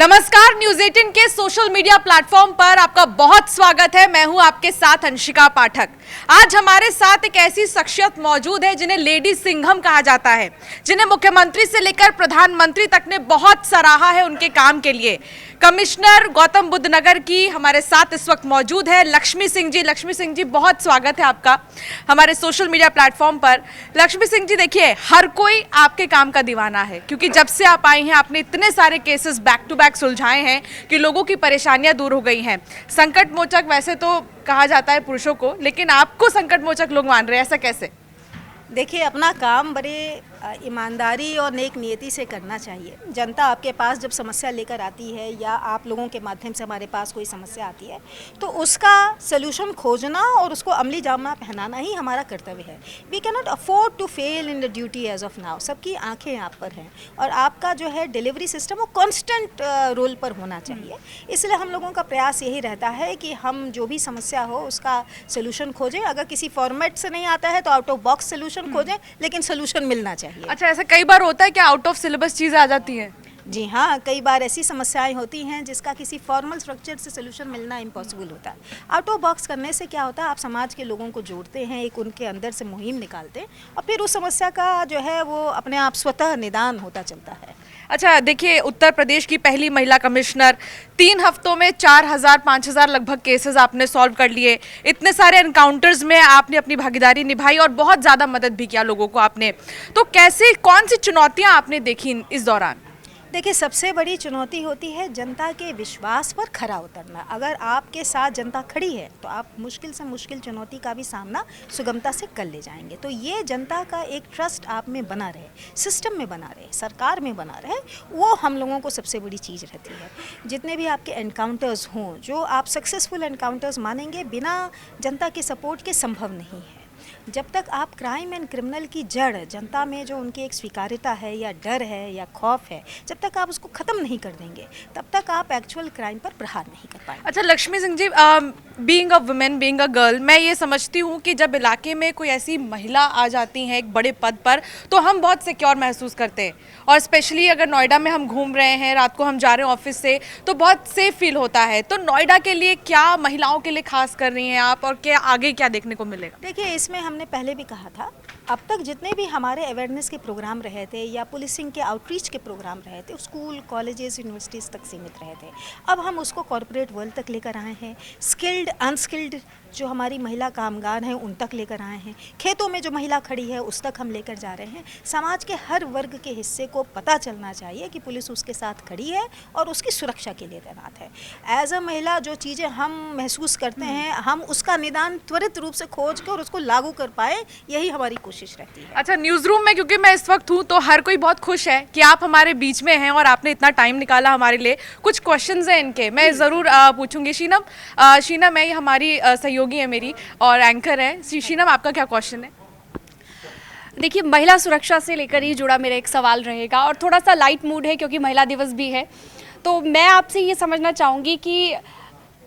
नमस्कार, न्यूज 18 के social media platform पर आपका बहुत स्वागत है। मैं हूं आपके साथ अंशिका पाठक। आज हमारे साथ एक ऐसी शख्सियत मौजूद है जिन्हें लेडी सिंघम कहा जाता है, जिन्हें मुख्यमंत्री से लेकर प्रधानमंत्री तक ने बहुत सराहा है उनके काम के लिए। कमिश्नर गौतम बुद्ध नगर की हमारे साथ इस वक्त मौजूद है लक्ष्मी सिंह जी। लक्ष्मी सिंह जी, बहुत स्वागत है आपका हमारे सोशल मीडिया प्लेटफॉर्म पर। लक्ष्मी सिंह जी, देखिए, हर कोई आपके काम का दीवाना है, क्योंकि जब से आप आई हैं आपने इतने सारे केसेस बैक टू बैक सुलझाए हैं कि लोगों की परेशानियां दूर हो गई हैं। संकट मोचक वैसे तो कहा जाता है पुरुषों को, लेकिन आपको संकट मोचक लोग मान रहे हैं, ऐसा कैसे? देखिए, अपना काम बड़े ईमानदारी और नेक नियति से करना चाहिए। जनता आपके पास जब समस्या लेकर आती है या आप लोगों के माध्यम से हमारे पास कोई समस्या आती है तो उसका सलूशन खोजना और उसको अमली जामा पहनाना ही हमारा कर्तव्य है। We can not afford to fail in the duty as of now. सबकी आंखें आप पर हैं और आपका जो है डिलीवरी सिस्टम वो कॉन्स्टेंट रोल पर होना चाहिए। इसलिए हम लोगों का प्रयास यही रहता है कि हम जो भी समस्या हो उसका सलूशन खोजें। अगर किसी फॉर्मेट से नहीं आता है तो आउट ऑफ बॉक्स सलूशन खोजें, लेकिन सलूशन मिलना चाहिए। अच्छा, ऐसा कई बार होता है कि आउट ऑफ सिलेबस चीजें आ जाती हैं? जी हाँ, कई बार ऐसी समस्याएं होती हैं जिसका किसी फॉर्मल स्ट्रक्चर से सलूशन मिलना इम्पॉसिबल होता है। आउट ऑफ बॉक्स करने से क्या होता है, आप समाज के लोगों को जोड़ते हैं, एक उनके अंदर से मुहिम निकालते हैं और फिर उस समस्या का जो है वो अपने आप स्वतः निदान होता चलता है। अच्छा, देखिए, उत्तर प्रदेश की पहली महिला कमिश्नर, 3 हफ्तों में 4000-5000 लगभग केसेस आपने सॉल्व कर लिए। इतने सारे एनकाउंटर्स में आपने अपनी भागीदारी निभाई और बहुत ज़्यादा मदद भी किया लोगों को आपने। तो कैसे, कौन सी चुनौतियां आपने देखी इस दौरान? देखिए, सबसे बड़ी चुनौती होती है जनता के विश्वास पर खरा उतरना। अगर आपके साथ जनता खड़ी है तो आप मुश्किल से मुश्किल चुनौती का भी सामना सुगमता से कर ले जाएंगे। तो ये जनता का एक ट्रस्ट आप में बना रहे, सिस्टम में बना रहे, सरकार में बना रहे, वो हम लोगों को सबसे बड़ी चीज़ रहती है। जितने भी आपके एनकाउंटर्स हों, जो आप सक्सेसफुल एनकाउंटर्स मानेंगे, बिना जनता के सपोर्ट के संभव नहीं है। जब तक आप क्राइम एंड क्रिमिनल की जड़, जनता में जो उनकी एक स्वीकार्यता है या डर है या खौफ है, जब तक आप उसको ख़त्म नहीं कर देंगे तब तक आप एक्चुअल क्राइम पर प्रहार नहीं कर पाएंगे। अच्छा Lakshmi Singh ji, being a woman, being a girl, मैं ये समझती हूँ कि जब इलाके में कोई ऐसी महिला आ जाती हैं एक बड़े पद पर तो हम बहुत सिक्योर महसूस करते हैं। और स्पेशली अगर नोएडा में हम घूम रहे हैं, रात को हम जा रहे हैं ऑफिस से, तो बहुत सेफ फील होता है। तो नोएडा के लिए क्या, महिलाओं के लिए खास कर रही हैं आप, और क्या आगे क्या देखने को मिलेगा? देखिए, इसमें हमने पहले भी कहा था, अब तक जितने भी हमारे अवेयरनेस के प्रोग्राम रहे थे या पुलिसिंग के आउटरीच के प्रोग्राम रहे थे, स्कूल, कॉलेजेस, यूनिवर्सिटीज़ तक सीमित रहे थे। अब हम उसको कॉरपोरेट वर्ल्ड तक लेकर आए हैं। स्किल्ड, अनस्किल्ड जो हमारी महिला कामगार हैं उन तक लेकर आए हैं। खेतों में जो महिला खड़ी है उस तक हम लेकर जा रहे हैं। समाज के हर वर्ग के हिस्से को पता चलना चाहिए कि पुलिस उसके साथ खड़ी है और उसकी सुरक्षा के लिए तैनात है। एज अ महिला जो चीज़ें हम महसूस करते हैं, हम उसका निदान त्वरित रूप से खोज कर उसको लागू कर पाए, यही हमारी कोशिश रहती है। अच्छा, न्यूज़ रूम में क्योंकि मैं इस वक्त हूँ तो हर कोई बहुत खुश है कि आप हमारे बीच में हैं और आपने इतना टाइम निकाला हमारे लिए। कुछ क्वेश्चंस हैं इनके, मैं ज़रूर पूछूंगी। शीनम है, ये हमारी सहयोगी है मेरी और एंकर है। शीनम, आपका क्या क्वेश्चन है? देखिए, महिला सुरक्षा से लेकर ही जुड़ा मेरा एक सवाल रहेगा और थोड़ा सा लाइट मूड है क्योंकि महिला दिवस भी है। तो मैं आपसे ये समझना चाहूँगी कि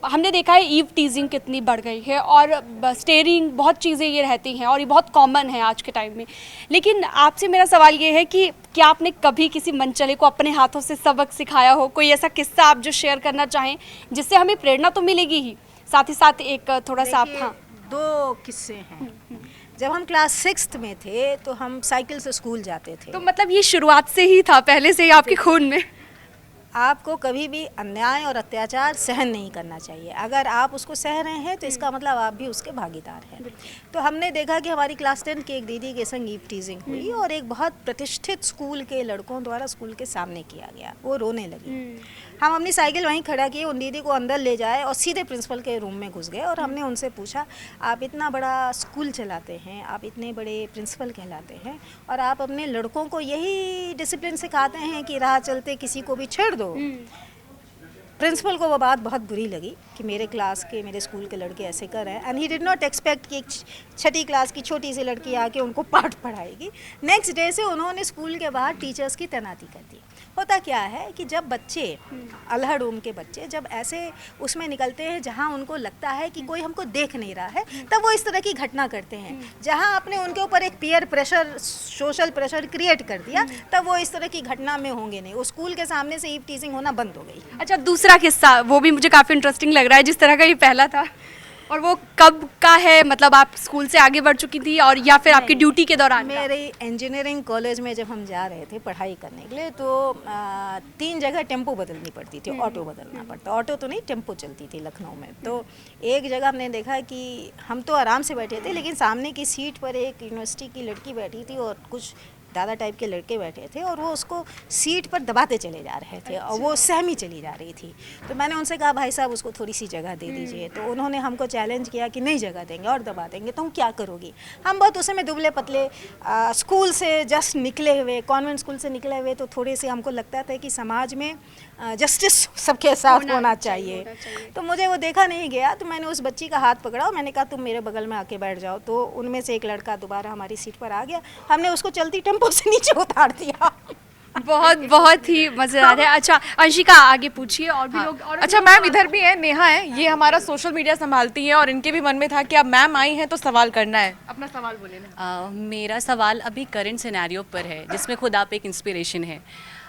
हमने देखा है ईव टीजिंग कितनी बढ़ गई है और स्टेरिंग, बहुत चीज़ें ये रहती हैं और ये बहुत कॉमन है आज के टाइम में। लेकिन आपसे मेरा सवाल ये है कि क्या आपने कभी किसी मनचले को अपने हाथों से सबक सिखाया हो? कोई ऐसा किस्सा आप जो शेयर करना चाहें जिससे हमें प्रेरणा तो मिलेगी ही, साथ ही साथ एक थोड़ा सा आप। हाँ, 2 किस्से हैं। जब हम क्लास 6th में थे तो हम साइकिल से स्कूल जाते थे। तो मतलब ये शुरुआत से ही था, पहले से ही आपके खून में? आपको कभी भी अन्याय और अत्याचार सहन नहीं करना चाहिए। अगर आप उसको सह रहे हैं तो इसका मतलब आप भी उसके भागीदार हैं। तो हमने देखा कि हमारी क्लास 10 की एक दीदी के संग ईव टीजिंग हुई और एक बहुत प्रतिष्ठित स्कूल के लड़कों द्वारा स्कूल के सामने किया गया। वो रोने लगी। हम अपनी साइकिल वहीं खड़ा किए, उन दीदी को अंदर ले जाए और सीधे प्रिंसिपल के रूम में घुस गए और हमने उनसे पूछा, आप इतना बड़ा स्कूल चलाते हैं, आप इतने बड़े प्रिंसिपल कहलाते हैं और आप अपने लड़कों को यही डिसिप्लिन सिखाते हैं कि राह चलते किसी को भी छेड़ दो। प्रिंसिपल को वो बात बहुत बुरी लगी कि मेरे क्लास के, मेरे स्कूल के लड़के ऐसे कर रहे हैं and he did not expect कि एक 6ठी क्लास की छोटी सी लड़की आके उनको पाठ पढ़ाएगी। नेक्स्ट डे से उन्होंने स्कूल के बाहर टीचर्स की तैनाती कर दी। होता क्या है कि जब बच्चे अल्हड़ उम्र के बच्चे जब ऐसे उसमें निकलते हैं जहाँ उनको लगता है कि कोई हमको देख नहीं रहा है, तब वो इस तरह की घटना करते हैं। जहाँ आपने उनके ऊपर एक peer pressure, social pressure create कर दिया, तब वो इस तरह की घटना में होंगे नहीं। वो स्कूल के सामने से ईव टीजिंग होना बंद हो गई। अच्छा, दूसरा किस्सा वो भी मुझे काफ़ी इंटरेस्टिंग लग रहा है, जिस तरह का ये पहला था, और वो कब का है? मतलब आप स्कूल से आगे बढ़ चुकी थी और या फिर आपकी ड्यूटी के दौरान? मेरे इंजीनियरिंग कॉलेज में जब हम जा रहे थे पढ़ाई करने के लिए, तो 3 जगह टेम्पो बदलनी पड़ती थी, ऑटो बदलना पड़ता। ऑटो तो नहीं, टेम्पो चलती थी लखनऊ में। तो एक जगह हमने देखा कि हम तो आराम से बैठे थे, लेकिन सामने की सीट पर एक यूनिवर्सिटी की लड़की बैठी थी और कुछ दादा टाइप के लड़के बैठे थे, और वो उसको सीट पर दबाते चले जा रहे थे और वो सहमी चली जा रही थी। तो मैंने उनसे कहा, भाई साहब उसको थोड़ी सी जगह दे दीजिए। तो उन्होंने हमको चैलेंज किया कि नहीं जगह देंगे और दबा देंगे, तुम क्या करोगी? हम बहुत उस समय दुबले पतले, स्कूल से जस्ट निकले हुए, कॉन्वेंट स्कूल से निकले हुए, तो थोड़े से हमको लगता था कि समाज में जस्टिस सबके साथ होना चाहिए। तो मुझे वो देखा नहीं गया, तो मैंने उस बच्ची का हाथ पकड़ा और मैंने कहा तुम मेरे बगल में आके बैठ जाओ। तो उनमें से एक लड़का दोबारा हमारी सीट पर आ गया, हमने उसको चलती टेम्पो से नीचे उतार दिया। बहुत ही मज़ेदार है। अच्छा अंशिका, आगे पूछिए। और भी लोग और अच्छा मैम, इधर भी है, नेहा है, ये हमारा सोशल मीडिया संभालती है और इनके भी मन में था कि अब मैम आई हैं तो सवाल करना है। अपना सवाल बोले ना। मेरा सवाल अभी करंट सिनेरियो पर है, जिसमें खुद आप एक इंस्पिरेशन है।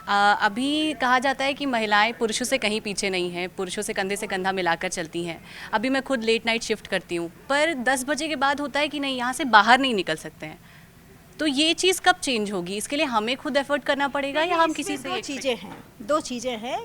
अभी कहा जाता है कि महिलाएं पुरुषों से कहीं पीछे नहीं हैं, पुरुषों से कंधे से कंधा मिलाकर चलती हैं। अभी मैं खुद लेट नाइट शिफ्ट करती हूँ, पर 10 बजे के बाद होता है कि नहीं, यहाँ से बाहर नहीं निकल सकते हैं। तो ये चीज़ कब चेंज होगी? इसके लिए हमें खुद एफर्ट करना पड़ेगा या हम किसी से? दो चीज़ें हैं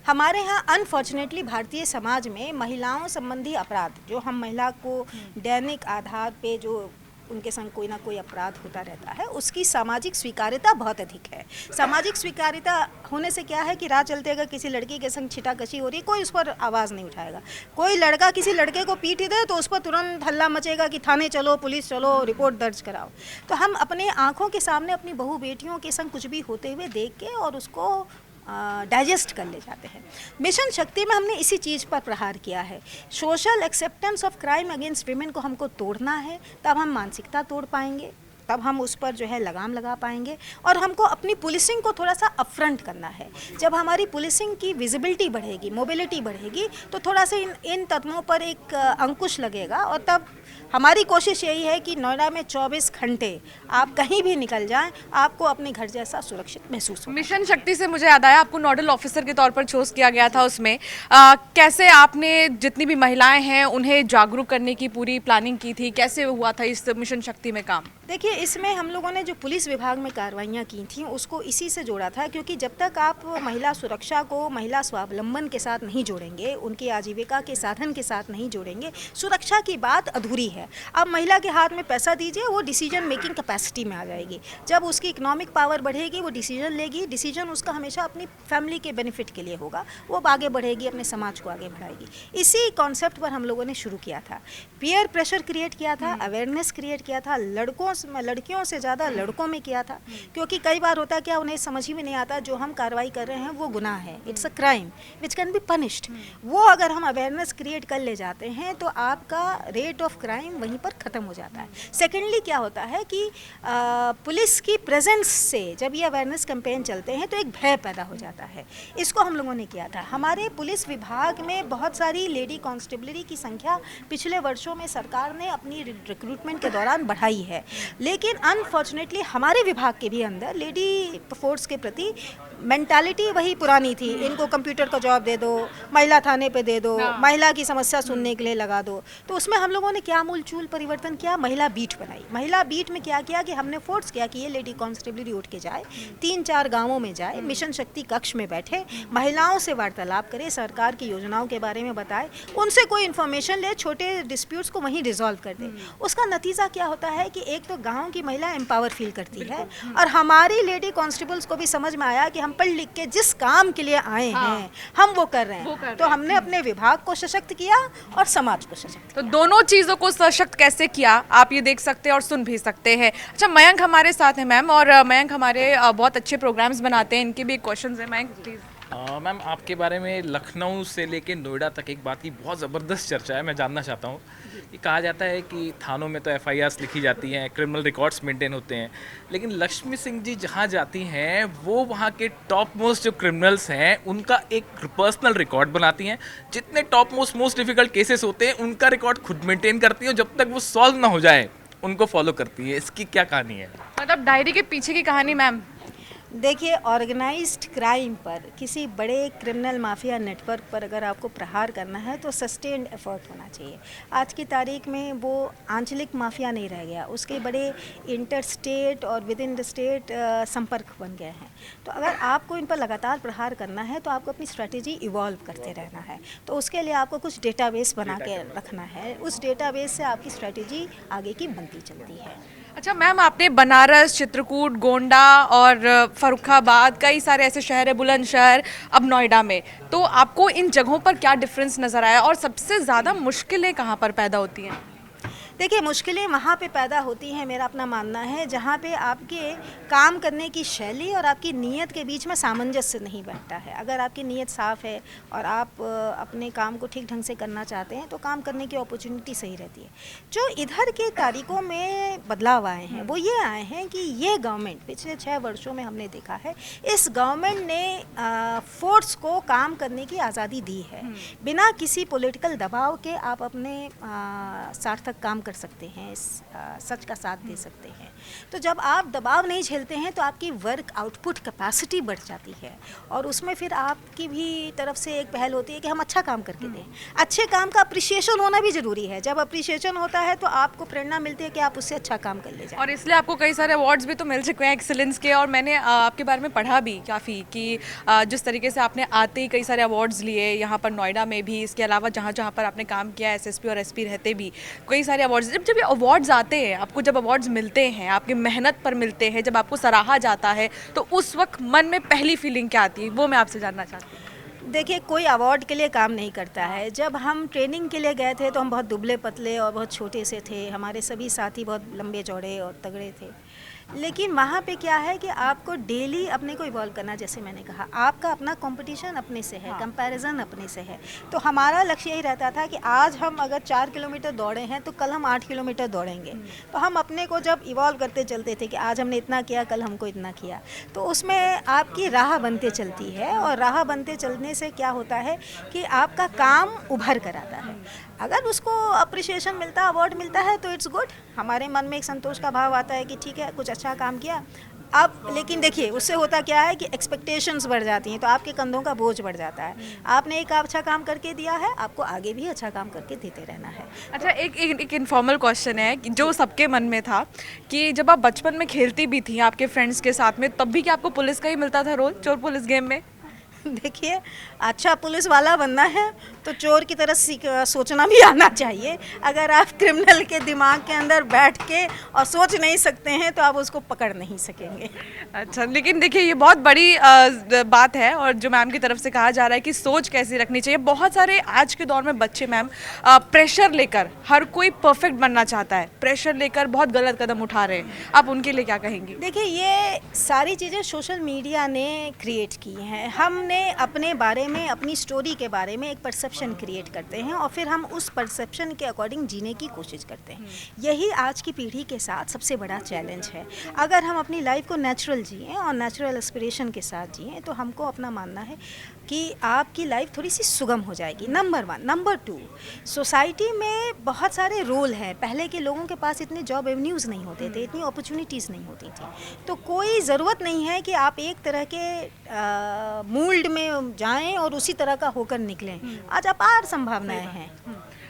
हमारे यहाँ। अनफॉर्चुनेटली भारतीय समाज में महिलाओं संबंधी अपराध, जो हम महिला को दैनिक आधार पे जो उनके संग कोई ना कोई अपराध होता रहता है, उसकी सामाजिक स्वीकार्यता बहुत अधिक है। सामाजिक स्वीकार्यता होने से क्या है कि राह चलते अगर किसी लड़की के संग छिटाकशी हो रही है, कोई उस पर आवाज़ नहीं उठाएगा। कोई लड़का किसी लड़के को पीट दे तो उस पर तुरंत हल्ला मचेगा कि थाने चलो, पुलिस चलो, रिपोर्ट दर्ज कराओ। तो हम अपने आँखों के सामने अपनी बहू बेटियों के संग कुछ भी होते हुए देख के और उसको डाइजेस्ट कर ले जाते हैं। मिशन शक्ति में हमने इसी चीज़ पर प्रहार किया है। Social acceptance of crime against women को हमको तोड़ना है, तब हम मानसिकता तोड़ पाएंगे, तब हम उस पर जो है लगाम लगा पाएंगे। और हमको अपनी पुलिसिंग को थोड़ा सा अपफ्रंट करना है। जब हमारी पुलिसिंग की विजिबिलिटी बढ़ेगी, मोबिलिटी बढ़ेगी, तो थोड़ा सा इन तत्वों पर एक अंकुश लगेगा। और तब हमारी कोशिश यही है कि नोएडा में 24 घंटे आप कहीं भी निकल जाएं, आपको अपने घर जैसा सुरक्षित महसूस हो। मिशन शक्ति से मुझे याद आया, आपको नोडल ऑफिसर के तौर पर चूज किया गया था। उसमें कैसे आपने जितनी भी महिलाएं हैं उन्हें जागरूक करने की पूरी प्लानिंग की थी? कैसे हुआ था इस मिशन शक्ति में काम? देखिए, इसमें हम लोगों ने जो पुलिस विभाग में कार्रवाइयाँ की थी उसको इसी से जोड़ा था, क्योंकि जब तक आप महिला सुरक्षा को महिला स्वावलंबन के साथ नहीं जोड़ेंगे, उनकी आजीविका के साधन के साथ नहीं जोड़ेंगे, सुरक्षा की बात अधूरी है। अब महिला के हाथ में पैसा दीजिए, वो डिसीजन मेकिंग कैपेसिटी में आ जाएगी। जब उसकी इकोनॉमिक पावर बढ़ेगी, वो डिसीजन लेगी। डिसीजन उसका हमेशा अपनी फैमिली के बेनिफिट के लिए होगा, वो आगे बढ़ेगी, अपने समाज को आगे बढ़ाएगी। इसी कॉन्सेप्ट पर हम लोगों ने शुरू किया था, पीयर प्रेशर क्रिएट किया था, अवेयरनेस क्रिएट किया था। लड़कियों से ज़्यादा लड़कों में किया था, क्योंकि कई बार होता है क्या, उन्हें समझ ही में नहीं आता जो हम कार्रवाई कर रहे हैं वो गुनाह है, it's a crime which can be punished. वो अगर हम अवेयरनेस क्रिएट कर ले जाते हैं तो आपका रेट ऑफ क्राइम वहीं पर ख़त्म हो जाता है। सेकेंडली क्या होता है कि पुलिस की प्रेजेंस से जब ये अवेयरनेस कैंपेन चलते हैं तो एक भय पैदा हो जाता है। इसको हम लोगों ने किया था। हमारे पुलिस विभाग में बहुत सारी लेडी कांस्टेबलरी की संख्या पिछले वर्षों में सरकार ने अपनी रिक्रूटमेंट के दौरान बढ़ाई है, लेकिन अनफॉर्चुनेटली हमारे विभाग के भी अंदर लेडी फोर्स के प्रति मेंटालिटी वही पुरानी थी। इनको कंप्यूटर का जॉब दे दो, महिला थाने पे दे दो, महिला की समस्या सुनने के लिए लगा दो। तो उसमें हम लोगों ने क्या मूलचूल परिवर्तन किया, महिला बीट बनाई। महिला बीट में क्या किया कि हमने फोर्स किया कि ये लेडी कांस्टेबलरी उठ के जाए, 3-4 गाँवों में जाए, मिशन शक्ति कक्ष में बैठे, महिलाओं से वार्तालाप करे, सरकार की योजनाओं के बारे में बताए, उनसे कोई इन्फॉर्मेशन ले, छोटे डिस्प्यूट्स को वहीं रिजॉल्व कर दे। उसका नतीजा क्या होता है कि एक तो गाँव की महिला एम्पावर फील करती है, और हमारी लेडी कांस्टेबल्स को भी समझ में आया कि हम पढ़ लिख के जिस काम के लिए आए हैं हम वो कर रहे हैं। तो हमने अपने विभाग को सशक्त किया और समाज को सशक्त। तो दोनों चीज़ों को सशक्त कैसे किया आप ये देख सकते हैं और सुन भी सकते हैं। अच्छा, मयंक हमारे साथ है मैम, और मयंक हमारे बहुत अच्छे प्रोग्राम्स बनाते हैं, इनके भी क्वेश्चंस हैं। मयंक प्लीज। मैम आपके बारे में लखनऊ से लेके नोएडा तक एक बात की बहुत ज़बरदस्त चर्चा है, मैं जानना चाहता हूँ कि कहा जाता है कि थानों में तो एफआईआर्स लिखी जाती हैं, क्रिमिनल रिकॉर्ड्स मेंटेन होते हैं, लेकिन लक्ष्मी सिंह जी जहाँ जाती हैं वो वहाँ के टॉप मोस्ट जो क्रिमिनल्स हैं उनका एक पर्सनल रिकॉर्ड बनाती हैं। जितने टॉप मोस्ट डिफ़िकल्ट केसेस होते हैं उनका रिकॉर्ड खुद मेंटेन करती हैं और जब तक वो सॉल्व ना हो जाए उनको फॉलो करती है। इसकी क्या कहानी है? मतलब डायरी के पीछे की कहानी मैम। देखिए, ऑर्गेनाइज्ड क्राइम पर, किसी बड़े क्रिमिनल माफिया नेटवर्क पर अगर आपको प्रहार करना है तो सस्टेन्ड एफर्ट होना चाहिए। आज की तारीख में वो आंचलिक माफिया नहीं रह गया, उसके बड़े इंटर स्टेट और विद इन द स्टेट संपर्क बन गए हैं। तो अगर आपको इन पर लगातार प्रहार करना है तो आपको अपनी स्ट्रैटेजी इवॉल्व करते रहना है। तो उसके लिए आपको कुछ डेटाबेस बना के रखना है, उस डेटाबेस से आपकी स्ट्रैटेजी आगे की बनती चलती है। अच्छा मैम, आपने बनारस, चित्रकूट, गोंडा और फर्रुखाबाद, कई सारे ऐसे शहर है, बुलंदशहर, अब नोएडा में, तो आपको इन जगहों पर क्या डिफरेंस नज़र आया और सबसे ज़्यादा मुश्किलें कहाँ पर पैदा होती हैं? देखिए, मुश्किलें वहाँ पे पैदा होती हैं, मेरा अपना मानना है, जहाँ पे आपके काम करने की शैली और आपकी नीयत के बीच में सामंजस्य नहीं बैठता है। अगर आपकी नीयत साफ़ है और आप अपने काम को ठीक ढंग से करना चाहते हैं तो काम करने की अपॉर्चुनिटी सही रहती है। जो इधर के तारीखों में बदलाव आए हैं वो ये आए हैं कि ये गवर्नमेंट पिछले 6 वर्षों में हमने देखा है, इस गवर्नमेंट ने फोर्स को काम करने की आज़ादी दी है। बिना किसी पॉलिटिकल दबाव के आप अपने सार्थक काम कर सकते हैं, सच का साथ दे सकते हैं। तो जब आप दबाव नहीं झेलते हैं तो आपकी वर्क आउटपुट कैपेसिटी बढ़ जाती है और उसमें फिर आपकी भी तरफ से एक पहल होती है कि हम अच्छा काम करके दें। अच्छे काम का अप्रिशिएशन होना भी ज़रूरी है। जब अप्रिशिएशन होता है तो आपको प्रेरणा मिलती है कि आप उससे अच्छा काम कर ले जाएं। और इसलिए आपको कई सारे अवार्ड्स भी तो मिल चुके हैं एक्सीलेंस के, और मैंने आपके बारे में पढ़ा भी काफ़ी कि जिस तरीके से आपने आते ही कई सारे अवार्ड्स लिए यहाँ पर नोएडा में भी, इसके अलावा जहाँ जहाँ पर आपने काम किया एसएसपी और एसपी रहते भी कई सारे अवार्ड्स। जब ये अवार्ड्स आते हैं, आपको जब अवार्ड्स मिलते हैं, आपकी मेहनत पर मिलते हैं, जब आपको सराहा जाता है, तो उस वक्त मन में पहली फीलिंग क्या आती है, वो मैं आपसे जानना चाहती हूँ। देखिए, कोई अवार्ड के लिए काम नहीं करता है। जब हम ट्रेनिंग के लिए गए थे तो हम बहुत दुबले पतले और बहुत छोटे से थे, हमारे सभी साथी बहुत लंबे चौड़े और तगड़े थे। लेकिन वहाँ पे क्या है कि आपको डेली अपने को इवॉल्व करना, जैसे मैंने कहा, आपका अपना कंपटीशन अपने से है, कंपैरिजन अपने से है। तो हमारा लक्ष्य यही रहता था कि आज हम अगर 4 किलोमीटर दौड़े हैं तो कल हम 8 किलोमीटर दौड़ेंगे। तो हम अपने को जब इवॉल्व करते चलते थे कि आज हमने इतना किया, कल हमको इतना किया, तो उसमें आपकी राह बनते चलती है और राह बनते चलने से क्या होता है कि आपका काम उभर कर आता है। अगर उसको अप्रिशिएशन मिलता, अवार्ड मिलता है तो इट्स गुड, हमारे मन में एक संतोष का भाव आता है कि ठीक है, कुछ अच्छा काम किया। अब लेकिन देखिए, उससे होता क्या है कि एक्सपेक्टेशंस बढ़ जाती हैं, तो आपके कंधों का बोझ बढ़ जाता है। आपने एक अच्छा काम करके दिया है, आपको आगे भी अच्छा काम करके देते रहना है। अच्छा, एक इनफॉर्मल क्वेश्चन है कि जो सबके मन में था कि जब आप बचपन में खेलती भी थी आपके फ्रेंड्स के साथ में, तब भी क्या आपको पुलिस का ही मिलता था रोल, चोर पुलिस गेम में? देखिए, अच्छा पुलिस वाला बनना है तो चोर की तरह सोचना भी आना चाहिए। अगर आप क्रिमिनल के दिमाग के अंदर बैठ के और सोच नहीं सकते हैं तो आप उसको पकड़ नहीं सकेंगे। अच्छा, लेकिन देखिए ये बहुत बड़ी बात है, और जो मैम की तरफ से कहा जा रहा है कि सोच कैसी रखनी चाहिए। बहुत सारे आज के दौर में बच्चे मैम प्रेशर लेकर, हर कोई परफेक्ट बनना चाहता है, प्रेशर लेकर बहुत गलत कदम उठा रहे हैं। आप उनके लिए क्या कहेंगी? देखिए, ये सारी चीज़ें सोशल मीडिया ने क्रिएट की हैं। हमने अपने बारे में, अपनी स्टोरी के बारे में एक परसेप्शन क्रिएट करते हैं और फिर हम उस परसेप्शन के अकॉर्डिंग जीने की कोशिश करते हैं। यही आज की पीढ़ी के साथ सबसे बड़ा चैलेंज है। अगर हम अपनी लाइफ को नेचुरल जिएं और नेचुरल एस्पिरेशन के साथ जिएं तो हमको अपना मानना है कि आपकी लाइफ थोड़ी सी सुगम हो जाएगी, नंबर 1। नंबर 2, सोसाइटी में बहुत सारे रोल हैं। पहले के लोगों के पास इतने जॉब एवेन्यूज़ नहीं होते थे, इतनी अपॉर्चुनिटीज़ नहीं होती थी, तो कोई ज़रूरत नहीं है कि आप एक तरह के मोल्ड में जाएं और उसी तरह का होकर निकलें। आज अपार संभावनाएं हैं।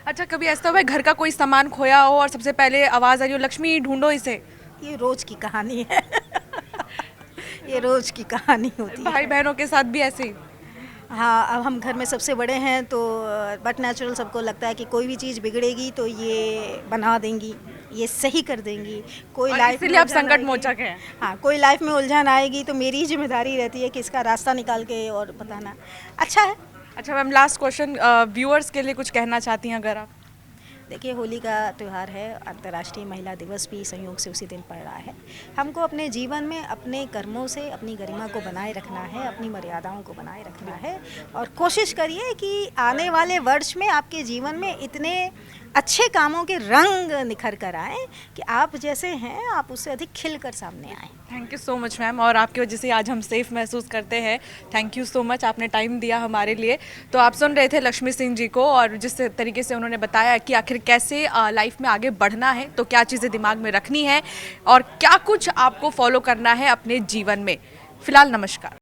अच्छा, कभी ऐसा हुआ है घर का कोई सामान खोया हो और सबसे पहले आवाज़ आई हो, लक्ष्मी ढूंढो इसे? ये रोज़ की कहानी है। ये रोज़ की कहानी होती है। भाई बहनों के साथ भी ऐसे ही? हाँ, अब हम घर में सबसे बड़े हैं तो बट नेचुरल सबको लगता है कि कोई भी चीज़ बिगड़ेगी तो ये बना देंगी, ये सही कर देंगी। कोई लाइफ में, इसलिए आप संकट मोचक हैं। हाँ, कोई लाइफ में उलझन आएगी तो मेरी ही जिम्मेदारी रहती है कि इसका रास्ता निकाल के और बताना। अच्छा है। अच्छा मैम, लास्ट क्वेश्चन, व्यूअर्स के लिए कुछ कहना चाहती हैं अगर आप? देखिए, होली का त्यौहार है, अंतर्राष्ट्रीय महिला दिवस भी संयोग से उसी दिन पड़ रहा है। हमको अपने जीवन में अपने कर्मों से अपनी गरिमा को बनाए रखना है, अपनी मर्यादाओं को बनाए रखना है और कोशिश करिए कि आने वाले वर्ष में आपके जीवन में इतने अच्छे कामों के रंग निखर कर आए कि आप जैसे हैं आप उससे अधिक खिल कर सामने आए। Thank you so much ma'am, और आपकी वजह से आज हम सेफ महसूस करते हैं। थैंक यू सो मच, आपने टाइम दिया हमारे लिए। तो आप सुन रहे थे लक्ष्मी सिंह जी को, और जिस तरीके से उन्होंने बताया कि आखिर कैसे लाइफ में आगे बढ़ना है, तो क्या चीज़ें दिमाग में रखनी है और क्या कुछ आपको फॉलो करना है अपने जीवन में। फिलहाल नमस्कार।